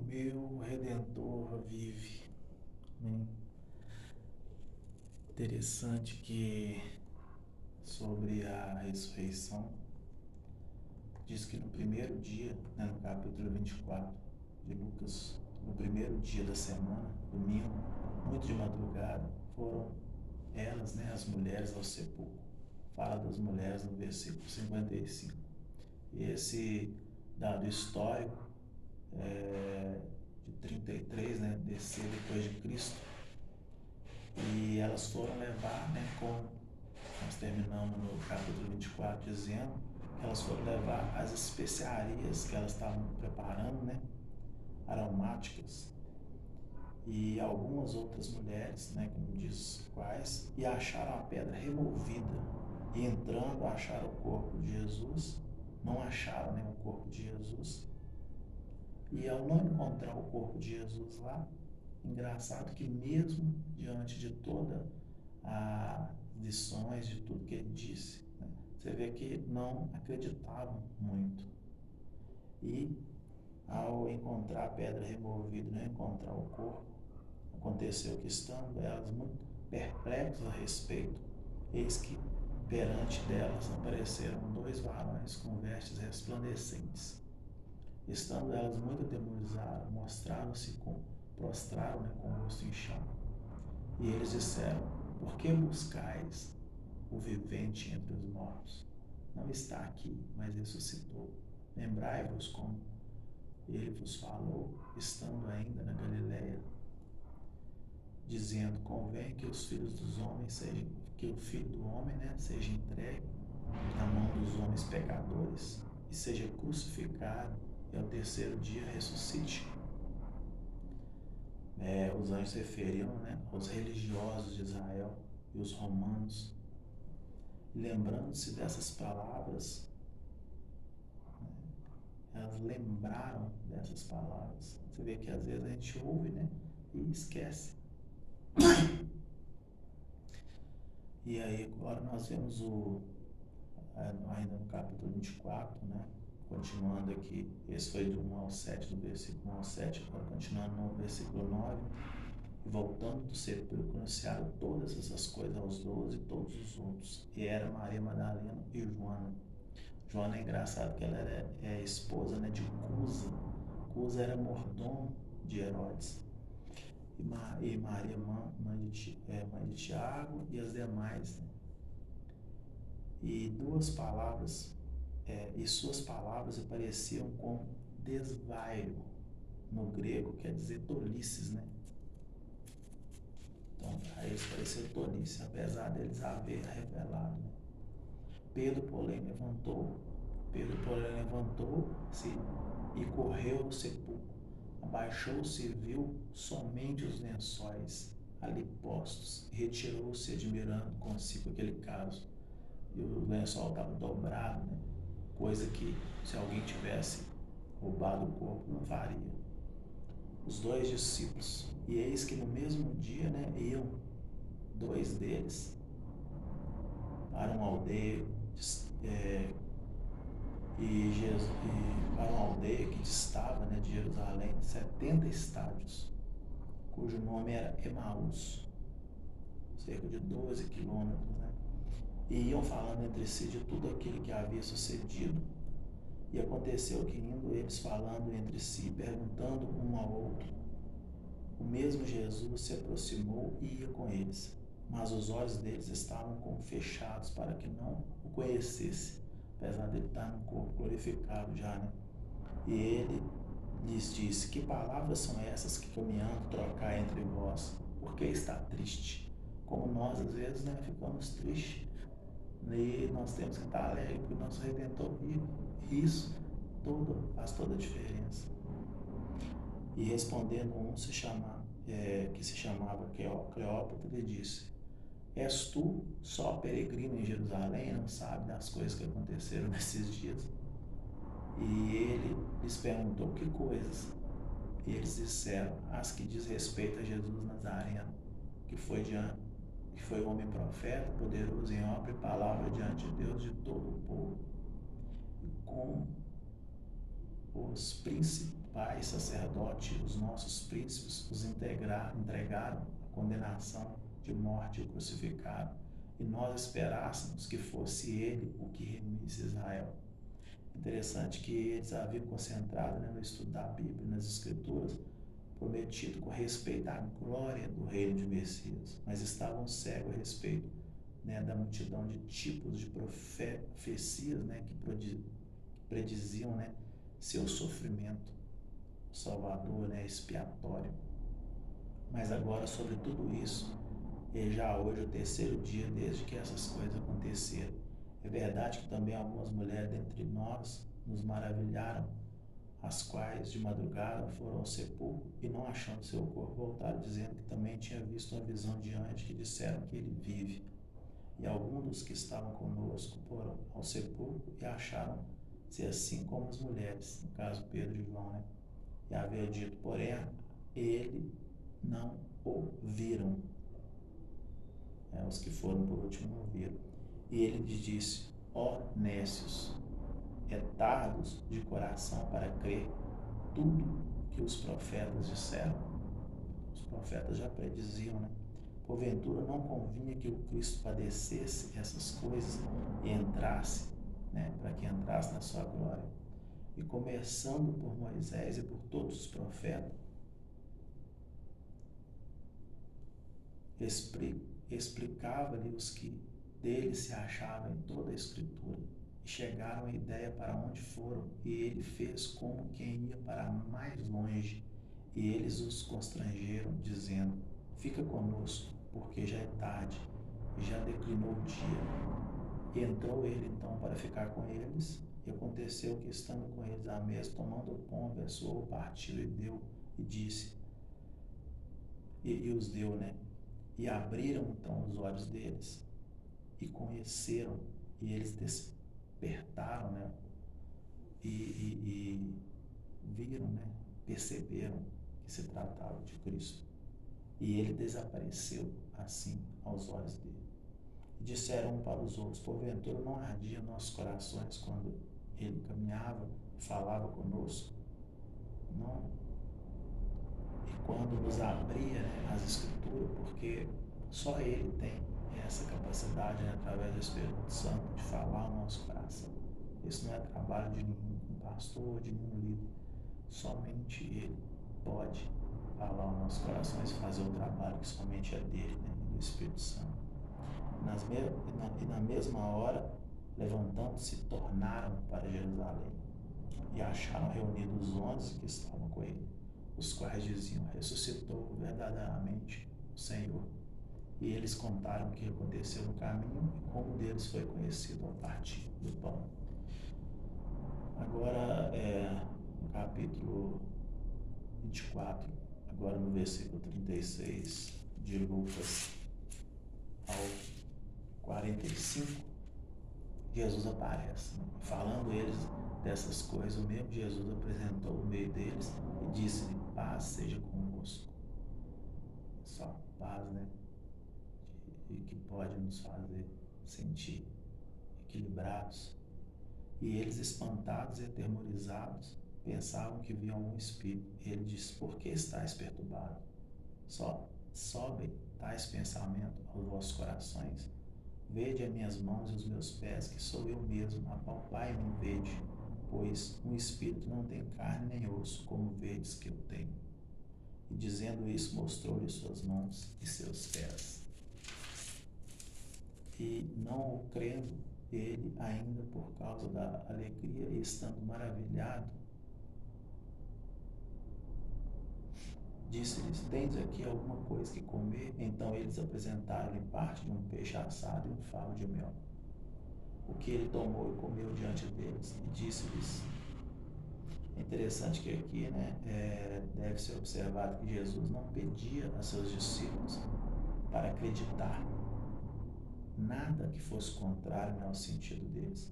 meu Redentor vive. Amém. Interessante que sobre a ressurreição, diz que no primeiro dia, né, no capítulo 24 de Lucas, no primeiro dia da semana, domingo, muito de madrugada, foram elas, né, as mulheres ao sepulcro. Fala das mulheres no versículo 55. E esse dado histórico de 33, né, descer depois de Cristo, e elas foram levar, né, nós terminamos no capítulo 24 dizendo que elas foram levar as especiarias que elas estavam preparando, né, aromáticas, e algumas outras mulheres, né, que não diz quais, e acharam a pedra removida, e entrando acharam o corpo de Jesus, não acharam, né, o corpo de Jesus, e ao não encontrar o corpo de Jesus lá, engraçado que mesmo diante de toda as lições, de tudo que ele disse, né, você vê que não acreditavam muito. E ao encontrar a pedra removida, não encontrar o corpo, aconteceu que, estando elas muito perplexas a respeito, eis que perante delas apareceram dois varões com vestes resplandecentes. Estando elas muito atemorizadas, prostraram, né, com o rosto em chão. E eles disseram: por que buscais o vivente entre os mortos? Não está aqui, mas ressuscitou. Lembrai-vos como ele vos falou, estando ainda na Galileia, dizendo: convém que os filhos dos homens sejam, que o filho do homem, né, seja entregue na mão dos homens pecadores e seja crucificado, e ao terceiro dia ressuscite. Os anjos se referiam, né, aos religiosos de Israel e os romanos. Lembrando-se dessas palavras, né, elas lembraram dessas palavras. Você vê que às vezes a gente ouve, né, e esquece. E aí agora nós vemos ainda no capítulo 24, né, continuando aqui, esse foi do 1 ao 7, do versículo 1 ao 7, agora continuando no versículo 9, e voltando do sepulcro, anunciaram todas essas coisas aos 12 e todos os outros, e era Maria Madalena e Joana. Joana é engraçado que ela é esposa, né, de Cusa. Cusa era mordomo de Herodes. E Maria, mãe de Tiago, e as demais, né? E suas palavras apareciam com desvaio. No grego quer dizer tolices, né? Então, a eles pareceu tolice, apesar deles haver revelado, né? Pedro, porém, levantou-se e correu ao sepulcro. Abaixou-se e viu somente os lençóis ali postos, e retirou-se, admirando consigo aquele caso. E o lençol estava dobrado, né? Coisa que, se alguém tivesse roubado o corpo, não faria. Os dois discípulos, e eis que no mesmo dia, né, iam dois deles para uma aldeia, para uma aldeia que distava, né, de Jerusalém 70 estádios, cujo nome era Emaús, cerca de 12 quilômetros, né? E iam falando entre si de tudo aquilo que havia sucedido. E aconteceu que, indo eles falando entre si, perguntando um ao outro, o mesmo Jesus se aproximou e ia com eles, mas os olhos deles estavam como fechados para que não o conhecesse, apesar de ele estar no corpo glorificado já, né? E ele lhes disse: que palavras são essas que caminhando trocar entre vós? Por que está triste? Como nós às vezes, né, ficamos tristes, e nós temos que estar alegre porque o nosso Redentor vive. Isso faz toda a diferença. E respondendo que se chamava Cleópatra, lhe disse: és tu só peregrino em Jerusalém, não sabe das coisas que aconteceram nesses dias? E ele lhes perguntou: que coisas? E eles disseram: as que diz respeito a Jesus Nazareno, que foi homem profeta, poderoso em obra e palavra diante de Deus e de todo o povo, e com os pai sacerdote, os nossos príncipes, os entregaram a condenação de morte e o crucificaram, e nós esperássemos que fosse ele o que remisse Israel. Interessante que eles haviam concentrado, né, no estudo da Bíblia, nas Escrituras, prometido com respeito à glória do reino de Messias, mas estavam cegos a respeito, né, da multidão de tipos de profecias, né, que prediziam, né, seu sofrimento salvador, né, expiatório. Mas agora, sobre tudo isso, já hoje é o terceiro dia desde que essas coisas aconteceram. É verdade que também algumas mulheres dentre nós nos maravilharam, as quais de madrugada foram ao sepulcro e, não achando seu corpo, voltaram dizendo que também tinha visto uma visão diante, que disseram que ele vive. E alguns dos que estavam conosco foram ao sepulcro e acharam ser assim como as mulheres, no caso Pedro e João, né? E havia dito, porém, ele não o viram. Os que foram por último não viram. E ele lhes disse, ó nécios, tardos de coração para crer tudo que os profetas disseram. Os profetas já prediziam, né? Porventura não convinha que o Cristo padecesse essas coisas e entrasse, né, para que entrasse na sua glória. E começando por Moisés e por todos os profetas, explicava-lhe os que dele se achavam em toda a Escritura, e chegaram à ideia para onde foram, e ele fez como quem ia para mais longe, e eles os constrangeram, dizendo, fica conosco, porque já é tarde, e já declinou o dia. E entrou ele então para ficar com eles, e aconteceu que, estando com eles à mesa, tomando o pão, abençoou, partiu e deu, e disse, e os deu, né? E abriram então os olhos deles, e conheceram, e eles despertaram, né? E viram, né? Perceberam que se tratava de Cristo. E ele desapareceu assim aos olhos dele. E disseram um para os outros, porventura não ardiam nossos corações quando ele caminhava, falava conosco? Não. E quando nos abria, né, as Escrituras, porque só ele tem essa capacidade, né, através do Espírito Santo, de falar ao nosso coração. Isso não é trabalho de nenhum pastor, de nenhum líder. Somente ele pode falar aos nossos corações, fazer o trabalho que somente é dele, né, do Espírito Santo. E na mesma hora, levantando-se, tornaram para Jerusalém e acharam reunidos os 11 que estavam com ele, os quais diziam, ressuscitou verdadeiramente o Senhor. E eles contaram o que aconteceu no caminho e como deles foi conhecido ao partir do pão. Agora, no capítulo 24, agora no versículo 36 de Lucas ao 45, Jesus aparece, né? Falando eles dessas coisas, o mesmo Jesus apresentou no meio deles e disse-lhe, paz seja convosco. Só paz, né? E que pode nos fazer sentir equilibrados. E eles, espantados e atemorizados, pensavam que viam um espírito. Ele disse, por que estáis perturbados? Só sobem tais pensamentos aos vossos corações. Vede as minhas mãos e os meus pés, que sou eu mesmo, apalpai-me e vede, pois um espírito não tem carne nem osso, como vedes que eu tenho. E dizendo isso, mostrou-lhe suas mãos e seus pés. E não o crendo, ele, ainda por causa da alegria e estando maravilhado, disse-lhes, tens aqui alguma coisa que comer? Então eles apresentaram-lhe parte de um peixe assado e um favo de mel, o que ele tomou e comeu diante deles, e disse-lhes. É interessante que aqui, né, deve ser observado que Jesus não pedia a seus discípulos para acreditar nada que fosse contrário, né, ao sentido deles.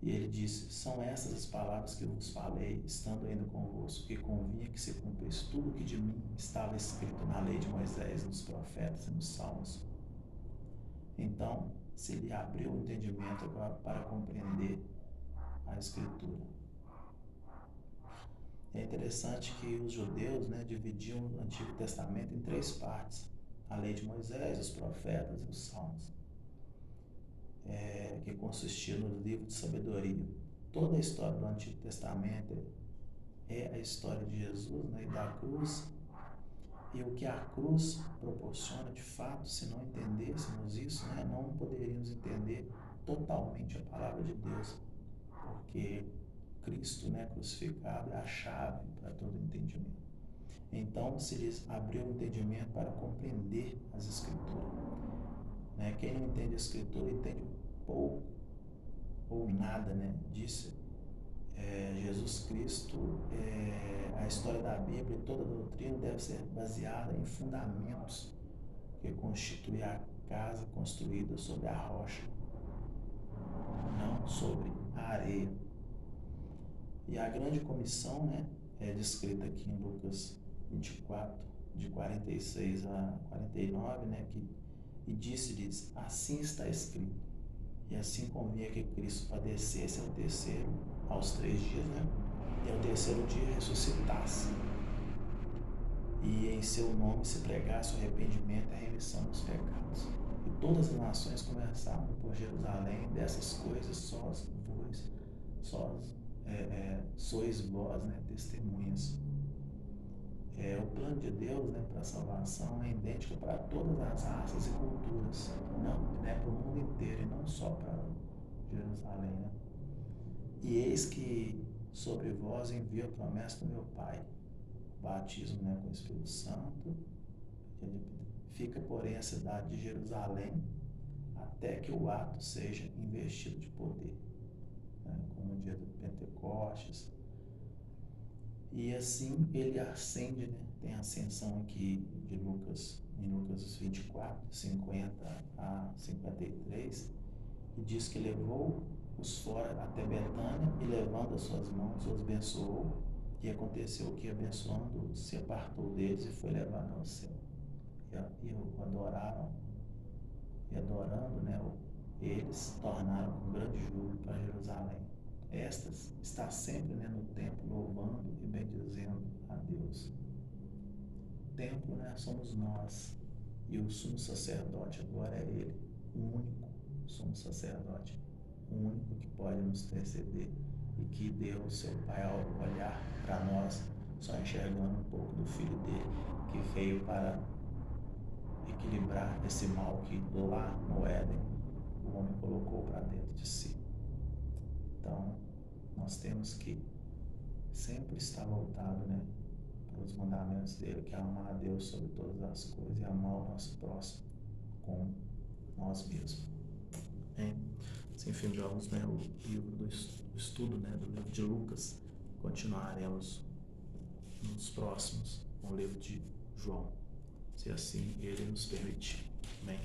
E ele disse, são essas as palavras que eu vos falei, estando ainda convosco, que convinha que se cumprisse tudo o que de mim estava escrito na lei de Moisés, nos profetas e nos salmos. Então, se lhe abriu o entendimento para compreender a Escritura. É interessante que os judeus, né, dividiam o Antigo Testamento em 3 partes: a lei de Moisés, os profetas e os salmos, que consistia no livro de sabedoria. Toda a história do Antigo Testamento é a história de Jesus, né, e da cruz, e o que a cruz proporciona de fato. Se não entendêssemos isso, né, não poderíamos entender totalmente a palavra de Deus, porque Cristo, né, crucificado é a chave para todo entendimento. Então, se lhes abriu o entendimento para compreender as Escrituras. Né? Quem não entende a Escritura entende pouco ou nada, né? Disse Jesus Cristo. A história da Bíblia e toda a doutrina deve ser baseada em fundamentos que constituem a casa construída sobre a rocha, não sobre a areia. E a grande comissão, né, é descrita aqui em Lucas 24, de 46 a 49, né, e disse-lhes: assim está escrito, e assim convinha que Cristo padecesse aos 3 dias, né, e ao 3º dia ressuscitasse, e em seu nome se pregasse o arrependimento e a remissão dos pecados. E todas as nações começaram por Jerusalém. Dessas coisas sois vós, né, testemunhas. O plano de Deus, né, para a salvação é idêntico para todas as raças e culturas, não, né, para o mundo inteiro e não só para Jerusalém, né? E eis que sobre vós envio a promessa do meu Pai, o batismo, né, com o Espírito Santo. Fica, porém, a cidade de Jerusalém até que o ato seja investido de poder, né, como no dia do Pentecostes. E assim ele ascende, né? Tem a ascensão aqui de Lucas, em Lucas 24, 50 a 53, e diz que levou os fora até Betânia e, levando as suas mãos, os abençoou. E aconteceu que, abençoando, se apartou deles e foi levado ao céu. E o adoraram, e adorando, né, eles tornaram com grande júbilo para Jerusalém. Estas está sempre, né, no templo, louvando e bendizendo a Deus. O templo, né, somos nós, e o sumo sacerdote agora é ele, o único sumo sacerdote, o único que pode nos interceder, e que Deus, seu Pai, ao olhar para nós, só enxergando um pouco do Filho dele, que veio para equilibrar esse mal que lá no Éden o homem colocou para dentro de si. Então, nós temos que sempre estar voltado, né, para os mandamentos dele, que é amar a Deus sobre todas as coisas e amar o nosso próximo como nós mesmos. Assim findamos, né, o livro do estudo, né, do livro de Lucas. Continuaremos nos próximos com o livro de João, se assim ele nos permitir. Amém.